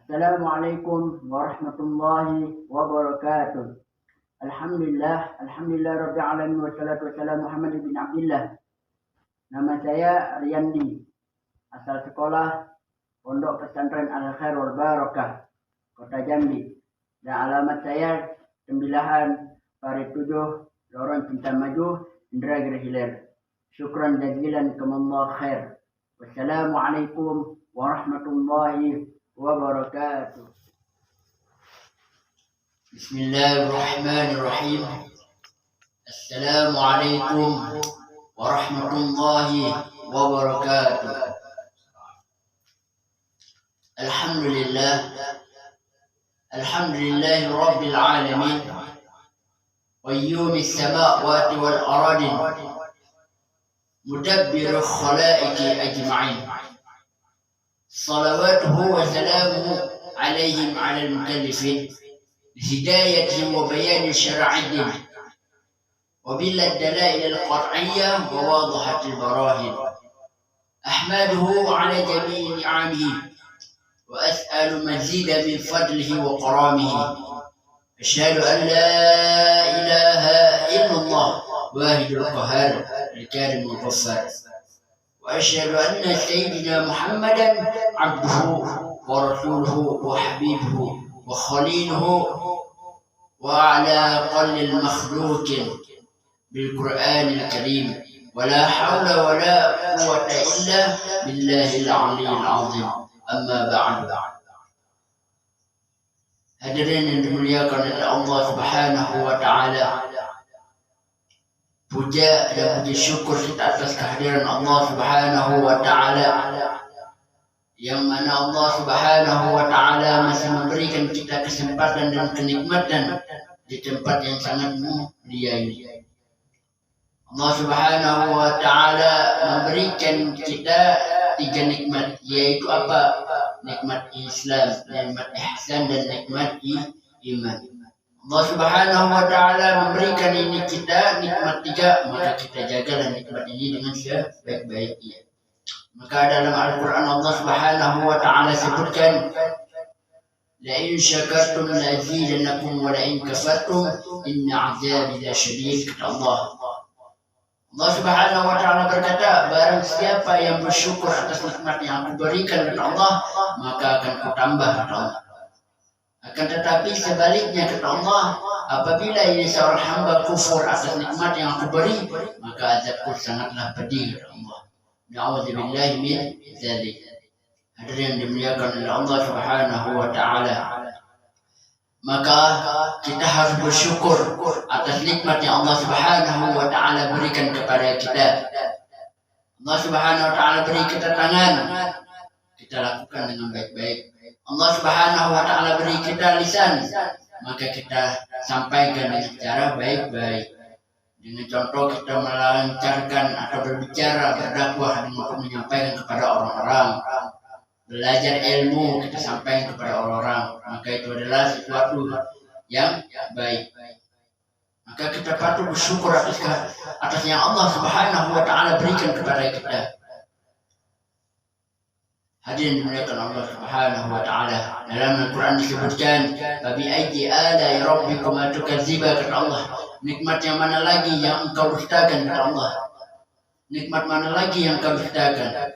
Assalamualaikum warahmatullahi wabarakatuh. Alhamdulillah rabbil alamin wassalatu wassalamu Muhammad bin Abdullah. Nama saya Riyandi, asal sekolah Pondok Pesantren Al Khair wal Barakah, Kota Jambi. Dan alamat saya Tembilahan Parit 7, Lorong Cinta Maju, Indragiri Hilir. Syukran jazilan kemallah khair. Wassalamualaikum warahmatullahi wabarakatuh. Bismillahirrahmanirrahim. Assalamualaikum warahmatullahi wabarakatuh. Alhamdulillahi rabbil alamin. Qayyumis samawati wal aradin. Mudabbirul khalaiqi ajma'in. Salawatuhu wa salamuhu alaihim ala al-mukallifin بهدايتهم وبيان شرعهم وبلا الدلائل القطعية وواضحة البراهين. أحمده على جميع نعمه وأسأل مزيد من فضله وكرامه. أشهد أن لا إله إلا الله واحد القهار الكريم الغفار. وأشهد أن سيدنا محمدا عبده ورسوله وحبيبه وخليله وعلى أقل المخلوق بالقرآن الكريم. ولا حول ولا قوة إلا بالله العلي العظيم. أما بعد. Hadirin yang dimuliakan oleh Allah Subhanahu wa Ta'ala, puja dan puji syukur kita atas kehadiran Allah Subhanahu wa Ta'ala, yang mana Allah Subhanahu wa Ta'ala masih memberikan kita kesempatan dan kenikmatan di tempat yang sangat mulia ini. Allah Subhanahu wa Ta'ala memberikan kita 3 nikmat, yaitu apa? Nikmat Islam, nikmat ihsan, dan nikmat iman. Allah Subhanahu wa Ta'ala memberikan ini kita nikmat 3, maka kita jagalah nikmat ini dengan sebaik-baiknya. Maka dalam Al-Quran Allah Subhanahu wa Ta'ala sebutkan, la in syakartum la azidannakum wa la in kafartum inna azabi lasyadid. Kata Allah. Allah Subhanahu wa Ta'ala berkata, barang siapa yang bersyukur atas nikmat yang aku berikan kepada Allah, maka akan kutambah, kata Allah. Akan tetapi sebaliknya, kata Allah, apabila ini seorang hamba kufur atas nikmat yang aku beri, maka azabku sangatlah pedih, kata Allah. Na'udzubillahi min dzalik. Hadirin yang dimuliakan oleh Allah Subhanahu wa Ta'ala, maka kita harus bersyukur atas nikmat yang Allah Subhanahu wa Ta'ala berikan kepada kita. Allah Subhanahu wa Ta'ala beri kita tangan, kita lakukan dengan baik-baik. Allah Subhanahu wa Ta'ala beri kita lisan, maka kita sampaikan dengan cara baik-baik. Dengan contoh kita melancarkan atau berbicara, berdakwah untuk menyampaikan kepada orang-orang. Belajar ilmu kita sampaikan kepada orang-orang, maka itu adalah sesuatu yang baik. Maka kita patut bersyukur atas yang Allah Subhanahu wa Ta'ala berikan kepada kita. Hadirin dimuliakan Allah Subhanahu wa Ta'ala, dalam Al-Quran disebutkan, "Fabi ayyi ala'i rabbikuma tukadziban," kata Allah. Nikmat yang mana lagi yang engkau dustakan, kata Allah. Nikmat mana lagi yang engkau dustakan?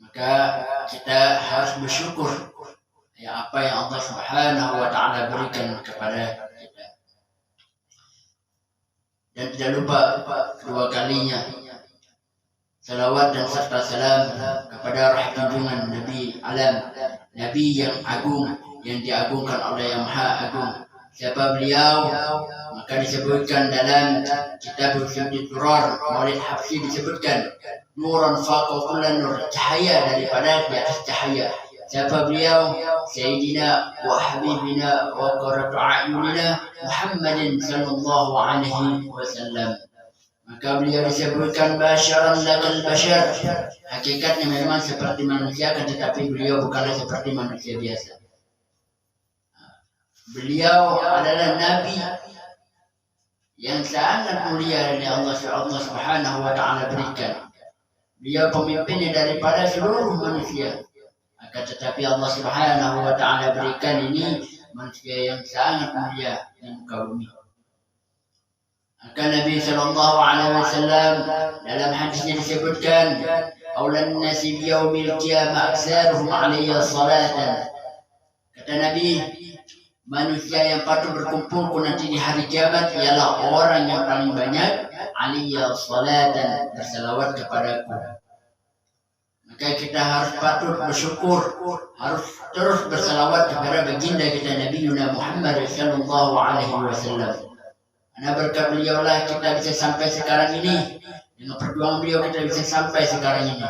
Maka kita harus bersyukur ya apa yang Allah Subhanahu wa Ta'ala berikan kepada kita. Dan tidak lupa kedua kalinya salawat dan serta salam kepada junjungan Nabi Alam, Nabi yang agung, yang diagungkan oleh Yang Maha Agung. Siapa beliau? Maka disebutkan dalam kitab Syamsul Durar, Maulid Habsyi disebutkan, nuran faqa kullan nur, cahaya daripada di atas cahaya. Siapa beliau? Sayyidina wa habibina wa qurratu a'yunina Muhammadin sallallahu alaihi wasallam. Maka beliau disebutkan basyaran lakal bashar. Hakikatnya memang seperti manusia, tetapi beliau bukanlah seperti manusia biasa. Beliau adalah Nabi yang sangat mulia dari Allah Subhanahu wa Ta'ala berikan. Beliau pemimpinnya daripada seluruh manusia. Akan tetapi Allah Subhanahu wa taala berikan ini manusia yang sangat mulia di muka bumi. Maka Nabi sallallahu alaihi wasallam dalam hadisnya disebutkan, "Aulan nasi yaumil qiyamah aktsaruhum 'alayya salatan." Kata Nabi, manusia yang patut berkumpul nanti di hari kiamat ialah orang yang paling banyak 'alayya salatan, berselawat kepadaku. Maka kita harus patut bersyukur, harus terus berselawat kepada baginda kita Nabi Muhammad sallallahu alaihi wasallam. Karena berkat beliau lah kita bisa sampai sekarang ini. Dengan perjuangan beliau kita bisa sampai sekarang ini.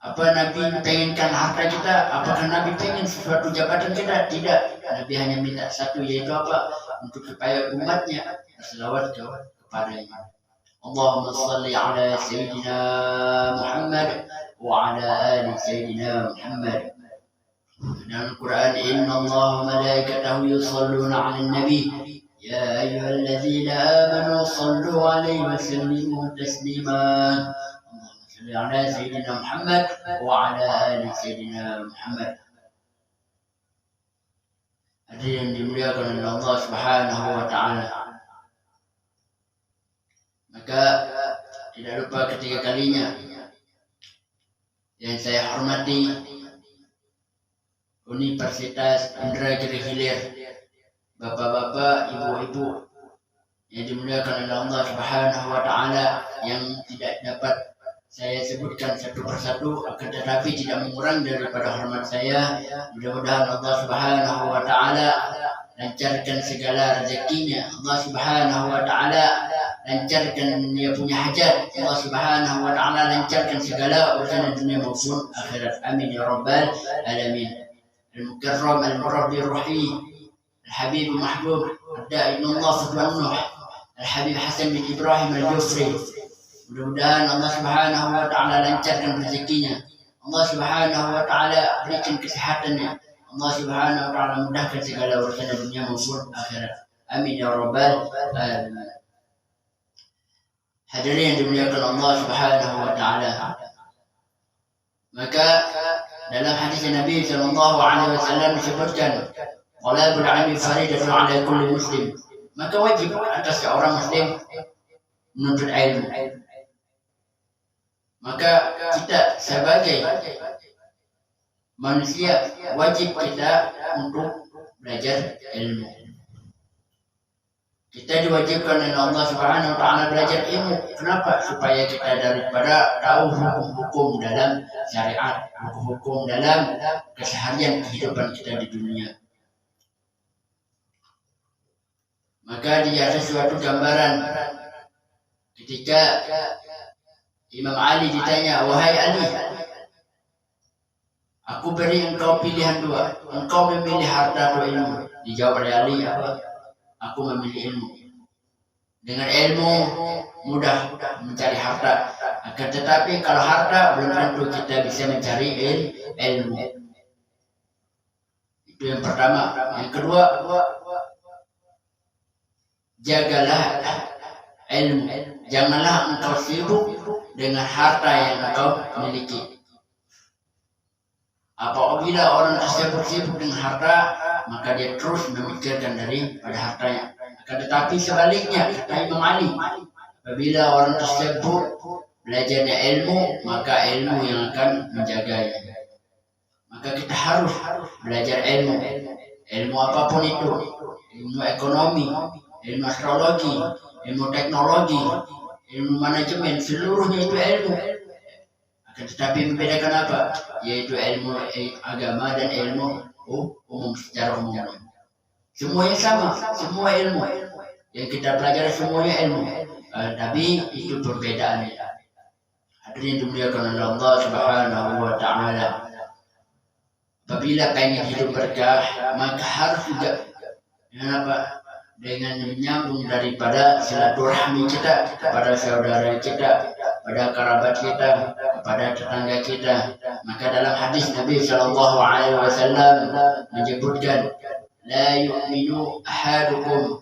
Apa Nabi pengenkan harta kita? Apakah Nabi pengen sesuatu jabatan kita? Tidak. Nabi hanya minta satu, yaitu apa? Untuk supaya umatnya berselawat kepadanya. Allahumma salli ala Sayyidina Muhammad wa ala ali Sayyidina Muhammad. Dalam Al-Quran, Inna Allah wa malaikatahu yusalluna ala nabi ya ayyuhalladzina amanu sallu alaihi wa sallimu taslima. Allahumma salli ala Sayyidina Muhammad wa ala ali Sayyidina Muhammad. Hadirin yang dimuliakan oleh Allah Subhanahu wa taala. Maka tidak lupa ketiga kalinya yang saya hormati Universitas Indragiri Hilir, bapak-bapak, ibu-ibu yang dimuliakan oleh Allah Subhanahu wa taala, yang tidak dapat saya sebutkan satu persatu, akan tetapi tidak mengurang daripada hormat saya. Mudah-mudahan Allah Subhanahu wa taala lancarkan segala rezekinya. Allah Subhanahu wa taala lancarkan dia punya hajat. Allah Subhanahu wa taala lancarkan segala urusan dunia maupun akhirat. Amin ya rabbal alamin. المكرم المربي الرحيم الحبيب المحبوب الداعي إلى الله فتوى النوح الحبيب حسن بن إبراهيم الجفري. Mudah-mudahan Allah Subhanahu wa taala lancarkan rezekinya. Allah Subhanahu wa taala berikan kesehatannya. Allah Subhanahu wa taala mudahkan segala urusan dunia maupun akhirat. Amin ya rabbal alamin. Hadirin yang dimuliakan Allah Subhanahu wa taala. Maka dalam hadis Nabi sallallahu alaihi wasallam disebutkan, "Talabul ilmi faridatun 'ala kulli muslim." Maka wajib atas seorang muslim menuntut ilmu. Maka kita sebagai manusia wajib kita untuk belajar ilmu. Kita diwajibkan oleh Allah Subhanahu wa taala belajar ilmu. Kenapa? Supaya kita daripada tahu hukum-hukum dalam syariat, hukum-hukum dalam keseharian kehidupan kita di dunia. Maka dia ada suatu gambaran ketika Imam Ali ditanya, "Wahai Ali, aku beri engkau pilihan dua. Engkau memilih harta atau ilmu?" Dijawab oleh Ali, "Apa? Aku memilih ilmu. Dengan ilmu mudah mencari harta. Akan tetapi kalau harta belum tentu kita bisa mencari ilmu." Itu yang pertama. Yang kedua, jagalah ilmu. Janganlah engkau sibuk dengan harta yang engkau miliki. Apabila orang tersebut sibuk dengan harta, maka dia terus memikirkan daripada hartanya. Akan tetapi sebaliknya, kata Imam Ali, apabila orang tersebut belajarnya ilmu, maka ilmu yang akan menjaganya. Maka kita harus belajar ilmu. Ilmu apapun itu, ilmu ekonomi, ilmu astrologi, ilmu teknologi, ilmu manajemen, seluruhnya itu ilmu. Akan tetapi membedakan apa? Yaitu ilmu agama dan ilmu umum secara umum. Semuanya sama, semua ilmu yang kita pelajari semuanya ilmu. Tapi itu perbedaannya. Hadirin dimuliakan oleh Allah Subhanahu wa taala. Apabila pengen hidup berkah, maka harus juga dengan menyambung daripada silaturahmi kita kepada saudara kita, pada kerabat kita, kepada tetangga kita. Maka dalam hadis Nabi sallallahu alaihi wasallam menyebutkan, la yu'minu ahadukum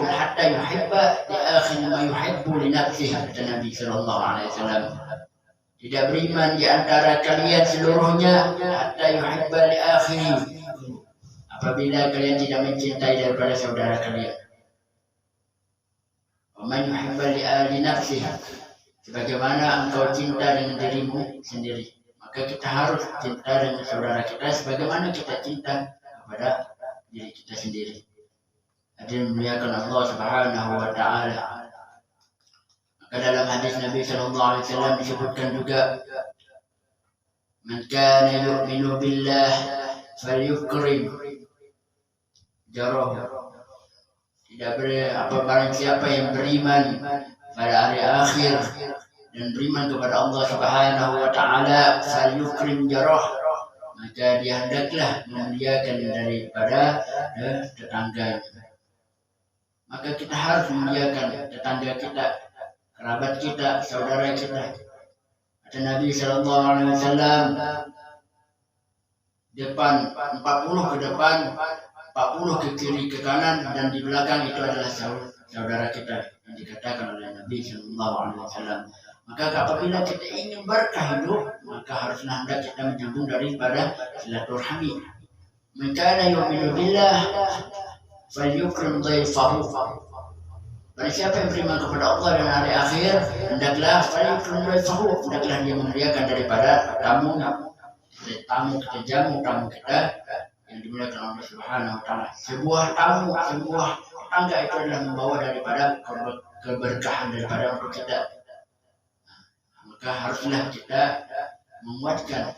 hatta yuhibba li akhihi ma yuhibbu li nafsihi. Kata Nabi sallallahu alaihi wasallam, tidak beriman di antara kalian seluruhnya hatta yuhibba li akhiri, apabila kalian tidak mencintai daripada saudara kalian. Wa man yuhibba li nafsihi, sebagaimana engkau cinta dengan dirimu sendiri, maka kita harus cinta dengan saudara kita sebagaimana kita cinta kepada diri kita sendiri. Hadirin muliakan Allah Subhanahu wa taala. Maka dalam hadis Nabi sallallahu alaihi wasallam disebutkan juga, man kana yu'minu billah falyukrim jarah. Tidak barang siapa yang beriman pada hari akhir dan beriman kepada Allah Subhanahu wa taala, falyukrim jarah, maka dia hendaklah memuliakan daripada tetangganya. Maka kita harus memuliakan tetangga kita, kerabat kita, saudara kita. Kata Nabi sallallahu alaihi wasallam, depan 40 ke depan, 40 ke kiri ke kanan, dan di belakang itu adalah saudara kita yang dikatakan oleh Nabi sallallahu alaihi wasallam. Maka apabila kita ingin berkah hidup, maka haruslah hendak kita menyambung daripada silaturahmi. Man kana yu'minu billah falyukrim dhaifahu. Barang siapa yang beriman kepada Allah dan hari akhir, hendaklah falyukrim dhaifahu, hendaklah dia memuliakan daripada tamu kita yang dimuliakan Allah Subhanahu wa taala. Sebuah tetangga itu adalah membawa daripada keberkahan daripada untuk kita. Maka haruslah kita menguatkan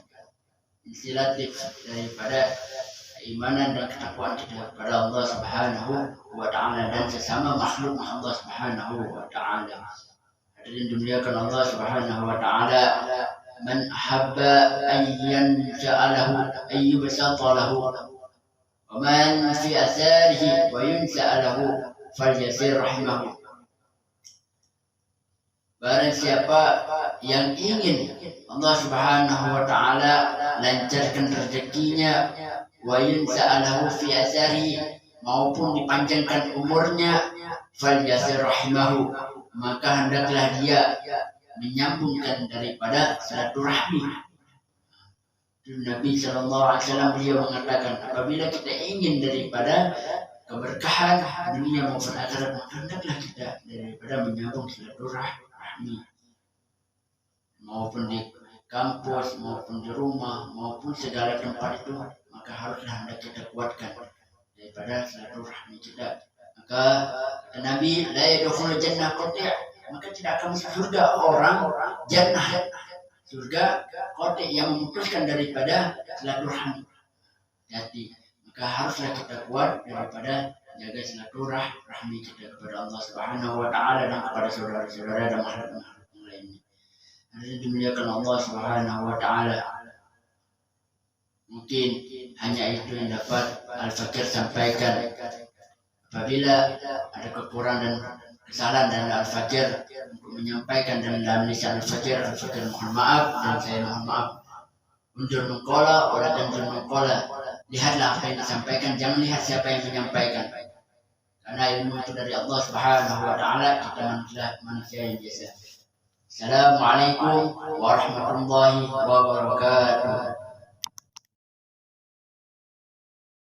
inisiatif daripada keimanan dan ketakwaan kita kepada Allah Subhanahu wa taala dan sesama makhluk Allah Subhanahu wa taala. Hadirin dimuliakan Allah Subhanahu wa taala, man ahabba an yanja'alahu ay yubsata lahu wa man fi atharihi wa yunsa lahu falyasir rahimahu. Barang siapa yang ingin Allah Subhanahu wa taala lancarkan rezekinya, wa yunsa'alahu fi asari, maupun dipanjangkan umurnya, falyasir rahimahu, maka hendaklah dia menyambungkan daripada silaturahmi. Nabi sallallahu alaihi wasallam beliau mengatakan, apabila kita ingin daripada keberkahan dunia maupun akhirat, maka hendaklah kita daripada menyambung silaturahmi, maupun di kampus, maupun di rumah, maupun segala tempat itu, maka haruslah hendak kita kuatkan daripada silaturahmi kita. Maka kata Nabi, la yadkhulul jannah qati', maka tidak akan masuk surga orang jannah, surga qati' yang memutuskan daripada silaturahmi. Jadi maka haruslah kita kuat daripada jaga silaturahmi kita kepada Allah Subhanahu wa taala dan kepada saudara-saudara dan makhluk yang lainnya. Hadirin dimuliakan Allah Subhanahu wa taala. Mungkin hanya itu yang dapat Al-Fakir sampaikan. Apabila ada kekurangan dan kesalahan dari Al-Fakir untuk menyampaikan dalam lisan Al-Fakir mohon maaf, dan saya mohon maaf. Undur mengkola, orang undur mengkola. Lihatlah apa yang disampaikan, jangan lihat siapa yang menyampaikan. Karena ilmu itu dari Allah Subhanahu wa taala, kita manusia yang biasa. Assalamualaikum warahmatullahi wabarakatuh.